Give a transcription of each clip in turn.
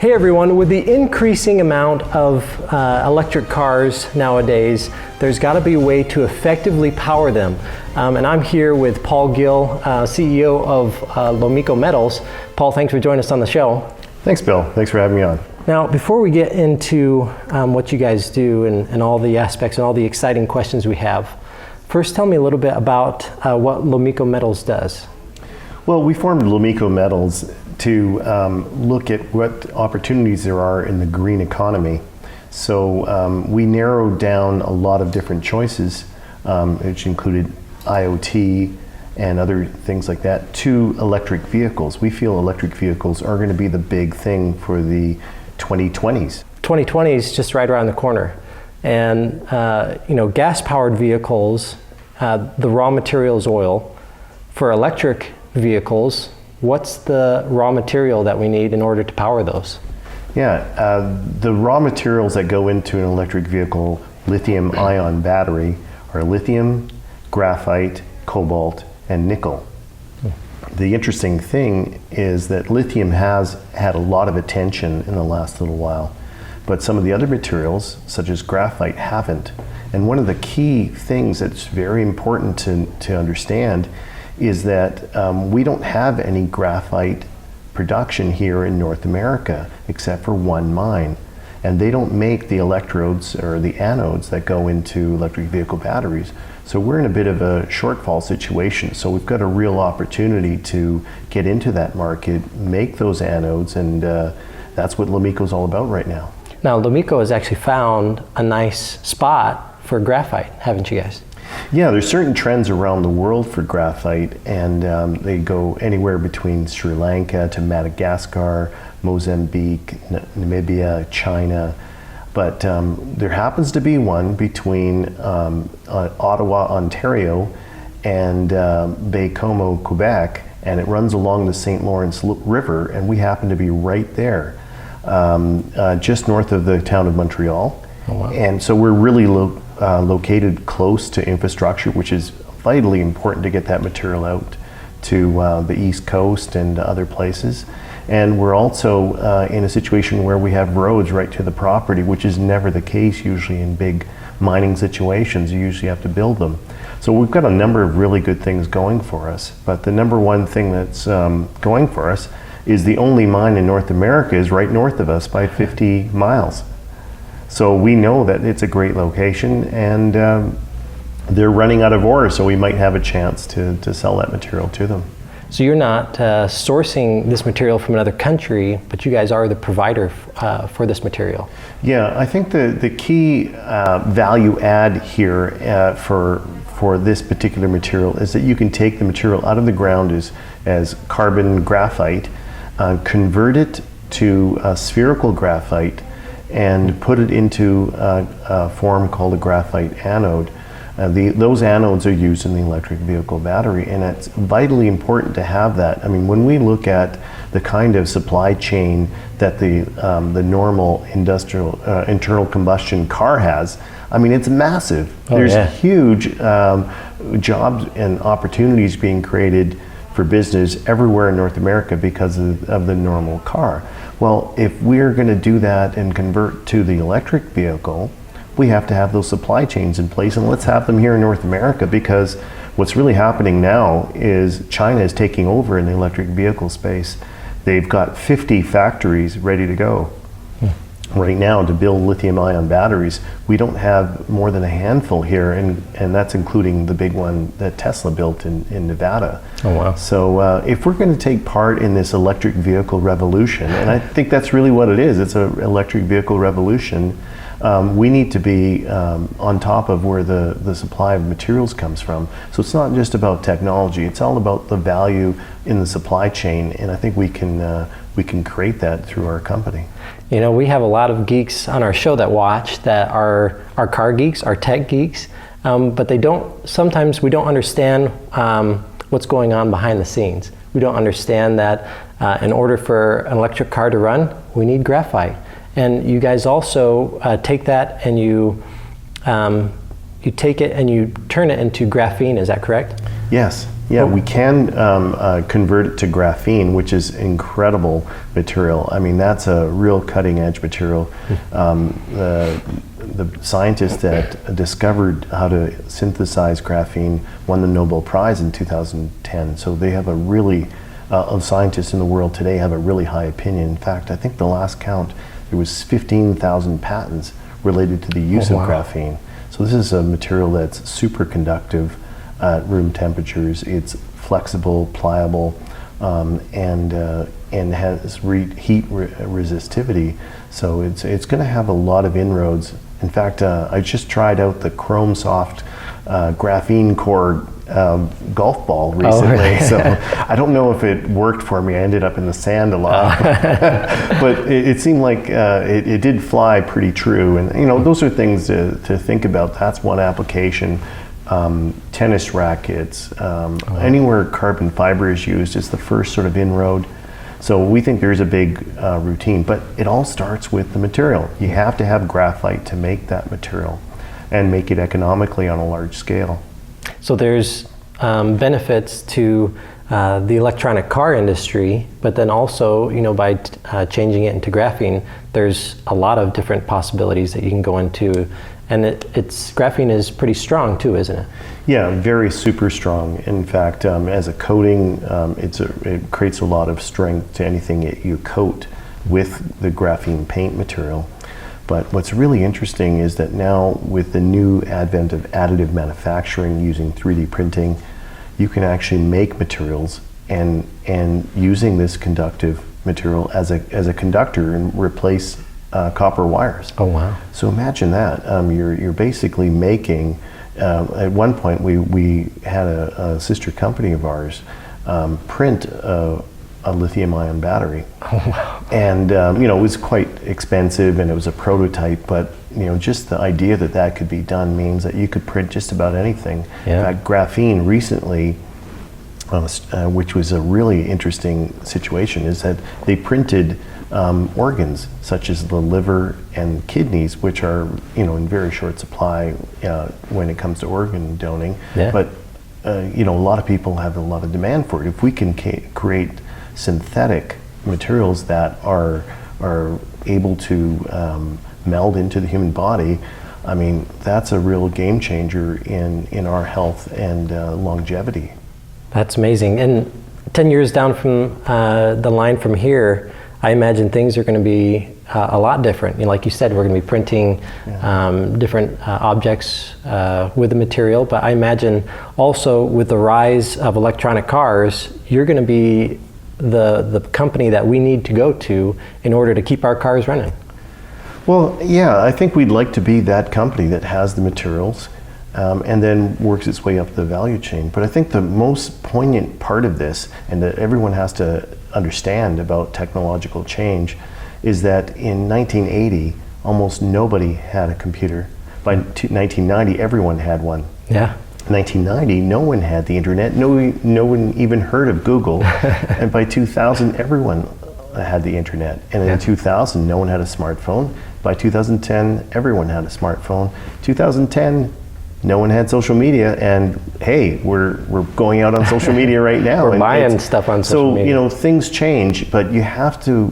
Hey everyone, with the increasing amount of electric cars nowadays, there's got to be a way to effectively power them. And I'm here with Paul Gill, CEO of Lomiko Metals. Paul, thanks for joining us on the show. Thanks, Bill. Thanks for having me on. Now, before we get into what you guys do and all the aspects and all the exciting questions we have, first tell me a little bit about what Lomiko Metals does. Well, we formed Lomiko Metals to look at what opportunities there are in the green economy. So we narrowed down a lot of different choices, which included IoT and other things like that, to electric vehicles. We feel electric vehicles are going to be the big thing for the 2020s. 2020 is just right around the corner. And gas-powered vehicles, the raw material is oil. For electric vehicles, what's the raw material that we need in order to power those? Yeah, the raw materials that go into an electric vehicle, lithium-ion battery, are lithium, graphite, cobalt, and nickel. The interesting thing is that lithium has had a lot of attention in the last little while, but some of the other materials, such as graphite, haven't. And one of the key things that's very important to understand is that we don't have any graphite production here in North America except for one mine, and they don't make the electrodes or the anodes that go into electric vehicle batteries. So we're in a bit of a shortfall situation. So we've got a real opportunity to get into that market, make those anodes, and that's what Lomiko's all about right now. Now, Lomiko has actually found a nice spot for graphite, haven't you guys? Yeah, there's certain trends around the world for graphite, and they go anywhere between Sri Lanka to Madagascar, Mozambique, Namibia, China. But there happens to be one between Ottawa, Ontario, and Baie-Comeau, Quebec, and it runs along the St. Lawrence River, and we happen to be right there, just north of the town of Montreal. Oh, wow. And so we're really located close to infrastructure, which is vitally important to get that material out to the East Coast and other places. And we're also in a situation where we have roads right to the property, which is never the case usually in big mining situations. You usually have to build them. So we've got a number of really good things going for us. But the number one thing that's going for us is the only mine in North America is right north of us by 50 miles. So we know that it's a great location, and they're running out of ore, so we might have a chance to sell that material to them. So you're not sourcing this material from another country, but you guys are the provider for this material. Yeah, I think the key value add here for this particular material is that you can take the material out of the ground as carbon graphite, convert it to spherical graphite, and put it into a form called a graphite anode. Those anodes are used in the electric vehicle battery, and it's vitally important to have that. I mean, when we look at the kind of supply chain that the normal industrial internal combustion car has, I mean, it's massive. There's huge jobs and opportunities being created for business everywhere in North America because of the normal car. Well, if we're going to do that and convert to the electric vehicle, we have to have those supply chains in place, and let's have them here in North America, because what's really happening now is China is taking over in the electric vehicle space. They've got 50 factories ready to go right now to build lithium-ion batteries. We don't have more than a handful here, and that's including the big one that Tesla built in Nevada. Oh, wow. So if we're going to take part in this electric vehicle revolution, and I think that's really what it is, it's an electric vehicle revolution, we need to be on top of where the supply of materials comes from. So it's not just about technology, it's all about the value in the supply chain, and I think we can create that through our company. You know, we have a lot of geeks on our show that watch that are car geeks, are tech geeks, but sometimes we don't understand what's going on behind the scenes. We don't understand that in order for an electric car to run, we need graphite. And you guys also take that and you take it and you turn it into graphene, is that correct? Yes. Yeah, we can convert it to graphene, which is incredible material. I mean, that's a real cutting edge material. The scientist that discovered how to synthesize graphene won the Nobel Prize in 2010. So they have a really, scientists in the world today have a really high opinion. In fact, I think the last count, there was 15,000 patents related to the use of graphene. So this is a material that's super conductive at room temperatures. It's flexible, pliable, and has heat resistivity. So it's going to have a lot of inroads. In fact, I just tried out the Chrome Soft graphene core golf ball recently. Really? So I don't know if it worked for me. I ended up in the sand a lot, but it seemed like it did fly pretty true. And those are things to think about. That's one application. Tennis rackets, anywhere carbon fiber is used is the first sort of inroad. So we think there's a big routine, but it all starts with the material. You have to have graphite to make that material and make it economically on a large scale. So there's benefits to the electronic car industry, but then also, by changing it into graphene, there's a lot of different possibilities that you can go into. And graphene is pretty strong too, isn't it? Yeah, very super strong. In fact, as a coating, it creates a lot of strength to anything you coat with the graphene paint material. But what's really interesting is that now with the new advent of additive manufacturing using 3D printing, you can actually make materials and using this conductive material as a conductor and replace copper wires. Oh wow! So imagine that. You're basically making. At one point, we had a sister company of ours print a lithium-ion battery. Oh wow! And it was quite expensive, and it was a prototype. But just the idea that could be done means that you could print just about anything. Yeah. In fact, graphene recently, which was a really interesting situation, is that they printed organs such as the liver and kidneys, which are in very short supply when it comes to organ donating. Yeah. But a lot of people have a lot of demand for it. If we can create synthetic materials that are able to meld into the human body, I mean, that's a real game changer in our health and longevity. That's amazing. And 10 years down from the line from here, I imagine things are going to be a lot different. Like you said, we're going to be printing different objects with the material, but I imagine also with the rise of electronic cars, you're going to be the company that we need to go to in order to keep our cars running. Well, yeah, I think we'd like to be that company that has the materials and then works its way up the value chain. But I think the most poignant part of this, and that everyone has to understand about technological change, is that in 1980, almost nobody had a computer. By 1990, everyone had one. Yeah. 1990, no one had the internet. No one even heard of Google. And by 2000, everyone had the internet. And in 2000, no one had a smartphone. By 2010, everyone had a smartphone. 2010, no one had social media, and hey, we're going out on social media right now. We're buying stuff on social media. So things change, but you have to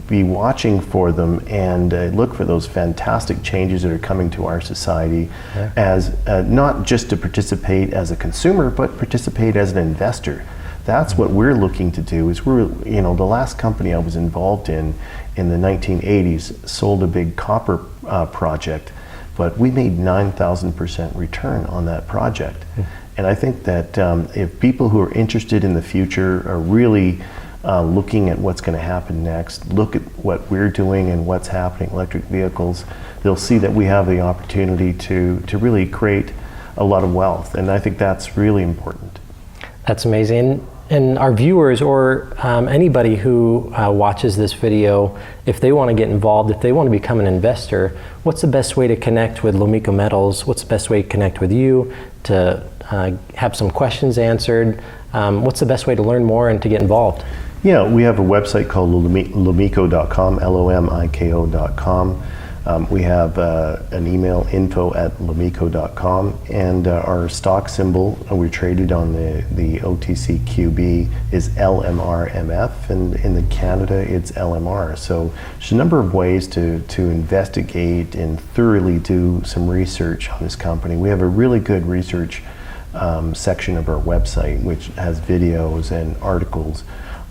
be watching for them and look for those fantastic changes that are coming to our society, as not just to participate as a consumer, but participate as an investor. That's what we're looking to do. Is the last company I was involved in the 1980s sold a big copper project. But we made 9,000% return on that project. And I think that if people who are interested in the future are really looking at what's going to happen next, look at what we're doing and what's happening, electric vehicles, they'll see that we have the opportunity to really create a lot of wealth. And I think that's really important. That's amazing. And our viewers or anybody who watches this video, if they want to get involved, if they want to become an investor, what's the best way to connect with Lomiko Metals? What's the best way to connect with you, to have some questions answered? What's the best way to learn more and to get involved? Yeah, we have a website called lomiko.com, Lomiko.com. We have an email, info@lomiko.com, and our stock symbol, we're traded on the OTCQB, is LMRMF, and in Canada it's LMR. So there's a number of ways to investigate and thoroughly do some research on this company. We have a really good research section of our website, which has videos and articles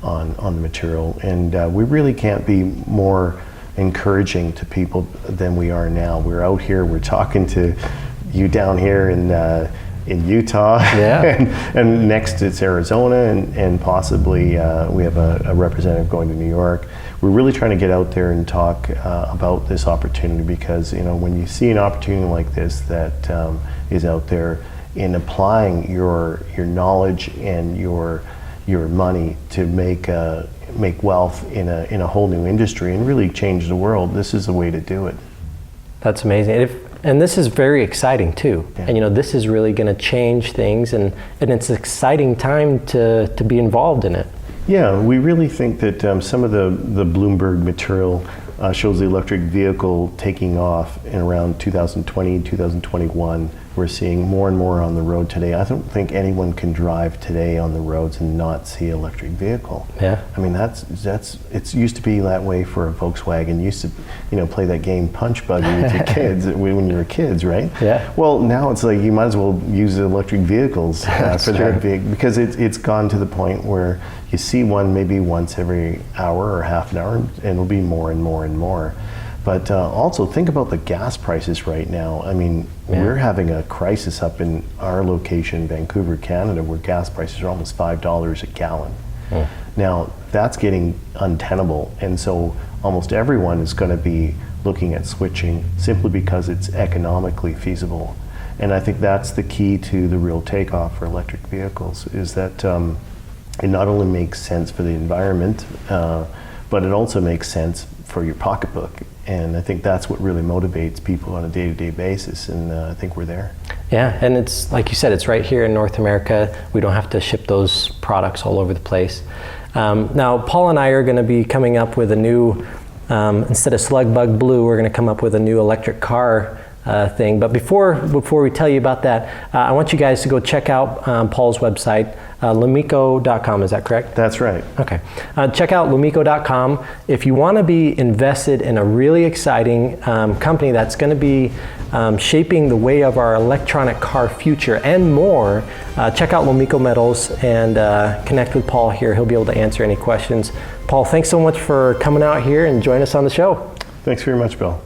on the material, and we really can't be more encouraging to people than we are now. We're out here, we're talking to you down here in Utah, and next it's Arizona, and possibly we have a representative going to New York. We're really trying to get out there and talk about this opportunity, because when you see an opportunity like this that is out there, in applying your knowledge and your money to make wealth in a whole new industry and really change the world, this is the way to do it. That's amazing. And this is very exciting too. Yeah. And this is really going to change things, and it's an exciting time to be involved in it. Yeah, we really think that some of the Bloomberg material shows the electric vehicle taking off in around 2020, 2021. We're seeing more and more on the road today. I don't think anyone can drive today on the roads and not see an electric vehicle. Yeah. I mean, it used to be that way for a Volkswagen. You used to, play that game Punch Buggy with your kids when you were kids, right? Yeah. Well, now it's like you might as well use the electric vehicles for that vehicle, because it's gone to the point where you see one maybe once every hour or half an hour, and it'll be more and more and more. But also think about the gas prices right now. I mean, we're having a crisis up in our location, Vancouver, Canada, where gas prices are almost $5 a gallon. Now, that's getting untenable, and so almost everyone is going to be looking at switching simply because it's economically feasible. And I think that's the key to the real takeoff for electric vehicles, is that it not only makes sense for the environment, but it also makes sense for your pocketbook. And I think that's what really motivates people on a day-to-day basis, and I think we're there. Yeah, and it's like you said, it's right here in North America. We don't have to ship those products all over the place. Now, Paul and I are going to be coming up with a new, instead of Slug Bug Blue, we're going to come up with a new electric car thing. But before we tell you about that, I want you guys to go check out Paul's website, Lomiko.com. Is that correct? That's right. Okay. Check out Lomiko.com. If you want to be invested in a really exciting company that's going to be shaping the way of our electronic car future and more, check out Lomiko Metals and connect with Paul here. He'll be able to answer any questions. Paul, thanks so much for coming out here and joining us on the show. Thanks very much, Bill.